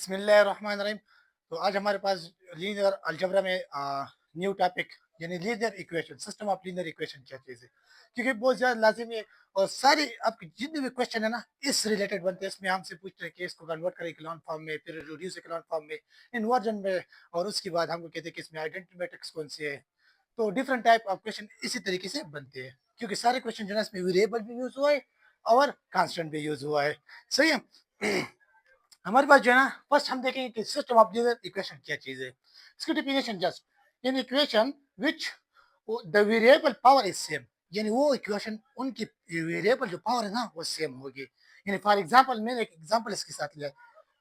बिस्मिल्लाहिर्रहमानिर्रहीम। तो आज हमारे पास लीनियर अलजेब्रा में न्यू टॉपिक यानी linear equation, system of linear equation क्या चीज़ है, क्योंकि बहुत ज़्यादा लाजिमी है। और सारी आपके जितने भी क्वेश्चन है ना इस रिलेटेड बनते हैं। इसमें हमसे पूछते हैं कि इसको कन्वर्ट करें इकोलॉन फॉर्म में, फिर रिड्यूस इकोलॉन फॉर्म में, इन्वर्जन में, और उसके बाद हमको कहते हैं कि इसमें आइडेंटिटी मैट्रिक्स कौन से है। तो डिफरेंट टाइप ऑफ क्वेश्चन इसी तरीके से बनते हैं, क्योंकि सारे क्वेश्चन जो है ना इसमें वेरिएबल भी यूज हुआ है और कांस्टेंट भी यूज हुआ है। सही है। हमारे पास जो है ना फर्स्ट हम देखेंगे कि सिस्टम ऑफ लीनियर इक्वेशन क्या चीज है। इसकी definition just in equation which the variable power is same, यानी वो इक्वेशन उनकी वेरिएबल जो पावर है ना वो सेम होगी। यानी फॉर एग्जांपल मैंने एक एग्जांपल इसके साथ लिया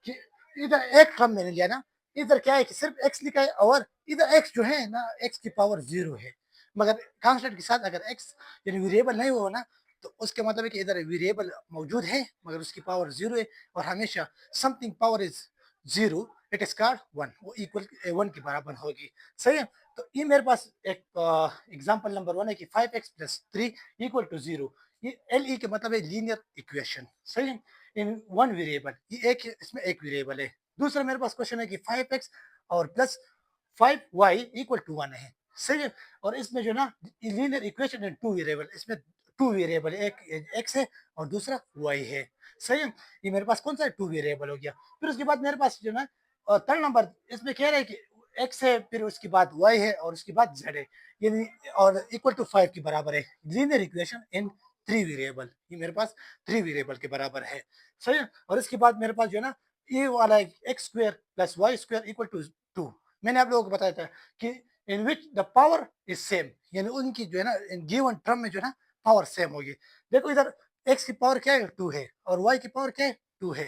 कि इधर एक टर्म मैंने लिया ना, इधर क्या है कि सिर्फ एक्स लिखा है और इधर एक्स जो है ना एक्स की पावर जीरो है। मगर कांस्टेंट के साथ अगर एक्स यानी वेरिएबल नहीं हो ना तो उसके मतलब है कि इधर वेरिएबल मौजूद है मगर उसकी पावर जीरो है। और हमेशा something power is zero it is called one, वो इक्वल वन के बराबर होगी। सही है। तो ये मेरे पास एक एग्जांपल नंबर वन है कि 5x+3 इक्वल टू जीरो। ये एल ई के मतलब है लीनियर इक्वेशन। सही है। इन वन वेरिएबल, ये एक इसमें एक वेरिएबल है। दूसरा मेरे पास क्वेश्चन है कि 5x और plus 5y equal to one है। सही है। और इसमें जो ना लीनियर इक्वेशन है टू वेरिएबल, इसमें टू वेरिएबल, एक एक्स है और दूसरा वाई है। सही है। ये मेरे पास कौन सा टू वेरिएबल हो गया। फिर उसके बाद मेरे पास जो ना थर्ड नंबर इसमें कह रहा है कि एक्स है, फिर उसके बाद वाई है और उसके बाद जेड है, यानी और इक्वल टू 5 के बराबर है। Linear equation in three variable, ये मेरे पास थ्री वेरिएबल के बराबर है। सही है। और इसके बाद मेरे पास जो है ना ये वाला X square plus Y square equal to two. मैंने आप लोगों को बताया था कि in which the power is same, यानी उनकी जो है ना इन गिवन टर्म में जो है ना पावर सेम होगी। देखो इधर एक्स की पावर क्या है टू है और वाई की पावर क्या है टू है,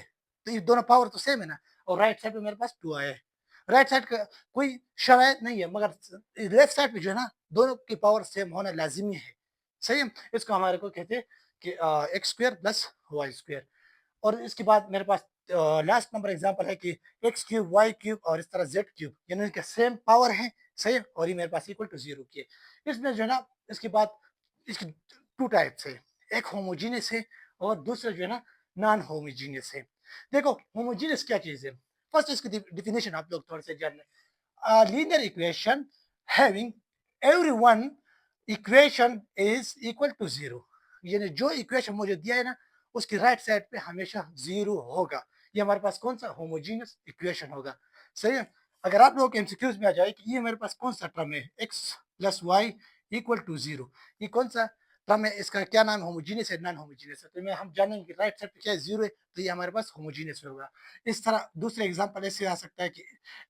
तो ये दोनों पावर तो सेम है ना। और राइट साइड पे मेरे पास टू आया है। राइट साइड का कोई शरायत नहीं है, मगर लेफ्ट साइड पे जो है ना दोनों की पावर सेम होना लाजिमी है। सही है। इसको हमारे को कहते हैं कि x square plus Y square. और इसके बाद मेरे पास लास्ट नंबर एग्जांपल है कि एक्स क्यूब वाई क्यूब और इस तरह जेड क्यूब, यानी इनके सेम पावर है। सही है। और ये मेरे पास इक्वल टू जीरो की है। इसमें जो है ना इसके बाद इसकी टू टाइप्स है, एक होमोजीनियस है और दूसरा जो है ना नॉन होमोजीनियस है। देखो होमोजीनियस क्या चीज है, फर्स्ट इसकी डिफिनेशन आप लोग थोड़े से जान लें। Linear equation having every one equation is equal to zero, यानी जो इक्वेशन मुझे दिया है ना उसकी राइट साइड पे हमेशा जीरो होगा। ये हमारे पास कौन सा होमोजीनियस इक्वेशन होगा। सही है। अगर आप लोगों के एमसीक्यूज में आ जाए कि ये मेरे पास कौन सा टर्म है x plus y equal to zero, ये कौन सा टर्म है, इसका क्या नाम होमोजीनियस है नॉन होमोजीनियस है, तो मैं हम जानेंगे कि राइट साइड पे क्या है जीरो है, तो ये हमारे पास होमोजीनियस होगा। इस तरह दूसरे एग्जांपल ऐसे आ सकता है कि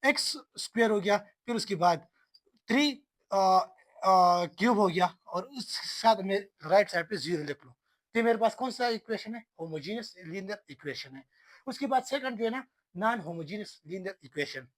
एक्स स्क्वायर हो गया, फिर उसके बाद थ्री क्यूब हो गया और उस साथ में राइट साइड पे जीरो लिख लो, तो मेरे पास कौन सा इक्वेशन है होमोजीनियस लीनियर इक्वेशन है। उसके बाद सेकंड जो है ना नॉन होमोजीनियस लीनियर इक्वेशन।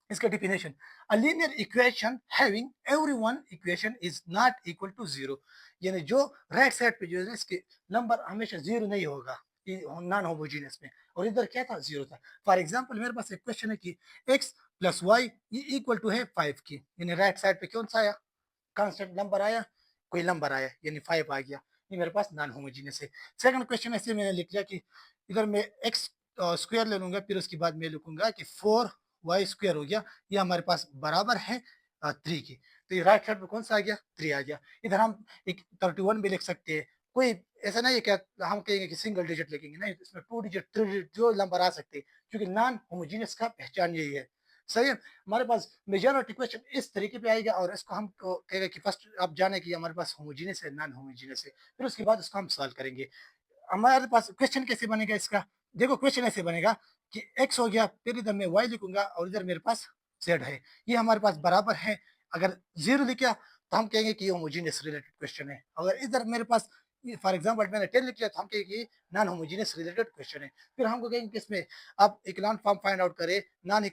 इसका definition a linear equation having every one equation is not equal to zero, यानी जो राइट साइड पे जो है इसके नंबर हमेशा जीरो नहीं होगा नॉन होमोजीनियस में। और इधर क्या था जीरो था। फॉर एग्जांपल मेरे पास एक क्वेश्चन है कि x plus y equal to है फाइव की, यानी राइट साइड पे कौन सा आया कांस्टेंट नंबर आया, कोई नंबर आया यानी फाइव आ गया, ये मेरे पास नॉन होमोजीनियस है। सेकंड क्वेश्चन ऐसे मैंने लिख लिया कि इधर मैं एक्स स्क्वायर ले लूंगा, फिर उसके बाद मैं लिखूंगा कि फोर वाई स्क्वायर हो गया, ये हमारे पास बराबर है थ्री की, तो ये राइट साइड पे कौन सा आ गया थ्री आ गया। इधर हम एक 31 भी लिख सकते हैं, कोई ऐसा नहीं है क्या हम कहेंगे कि सिंगल डिजिट लिखेंगे, नहीं इसमें टू डिजिट थ्री डिजिट जो नंबर आ सकते हैं, क्योंकि नॉन होमोजीनियस का पहचान यही है। सही है। हमारे पास मेजॉरिटी क्वेश्चन इस तरीके पे आएगा और इसको हम कहेगा कि फर्स्ट आप जाने कि हमारे पास होमोजीनियस है नॉन होमोजीनियस है, फिर उसके बाद उसको हम सॉल्व करेंगे। हमारे पास क्वेश्चन कैसे बनेगा इसका, देखो क्वेश्चन ऐसे बनेगा कि एक्स हो गया, फिर इधर मैं वाई लिखूंगा और इधर मेरे पास जेड है, ये हमारे पास बराबर है। अगर जीरो लिखा तो हम कहेंगे कि ये होमोजीनियस रिलेटेड क्वेश्चन है। अगर इधर मेरे पास फॉर एग्जांपल मैंने 10 लिख लिया तो हम कहेंगे कि नॉन होमोजीनियस रिलेटेड क्वेश्चन है। फिर हमको कहेंगे कि इसमें आप इकोलॉन फॉर्म फाइंड आउट करें, non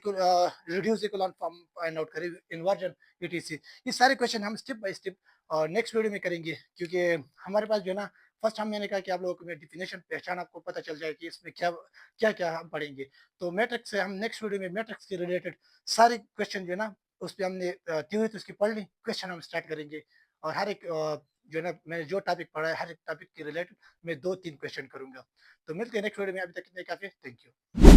reduce echelon form find out करें, इन्वर्जन ईटीसी, ये सारे क्वेश्चन हम step by step next video में करेंगे। क्योंकि हमारे पास जो है ना फर्स्ट हम मैंने कहा कि आप लोगों को डेफिनेशन पहचान आपको पता चल जाए कि इसमें क्या क्या क्या हम पढ़ेंगे। तो मैट्रिक्स से हम नेक्स्ट वीडियो में मैट्रिक्स के रिलेटेड सारे क्वेश्चन जो है ना उस पर हमने थ्योरी तो उसकी पढ़ ली, क्वेश्चन हम स्टार्ट करेंगे। और हर एक जो है ना मैंने जो टॉपिक पढ़ा है हर एक टॉपिक के रिलेटेड मैं दो तीन क्वेश्चन करूंगा। तो मिलते हैं नेक्स्ट वीडियो में, अभी तक इतने काफी, थैंक यू।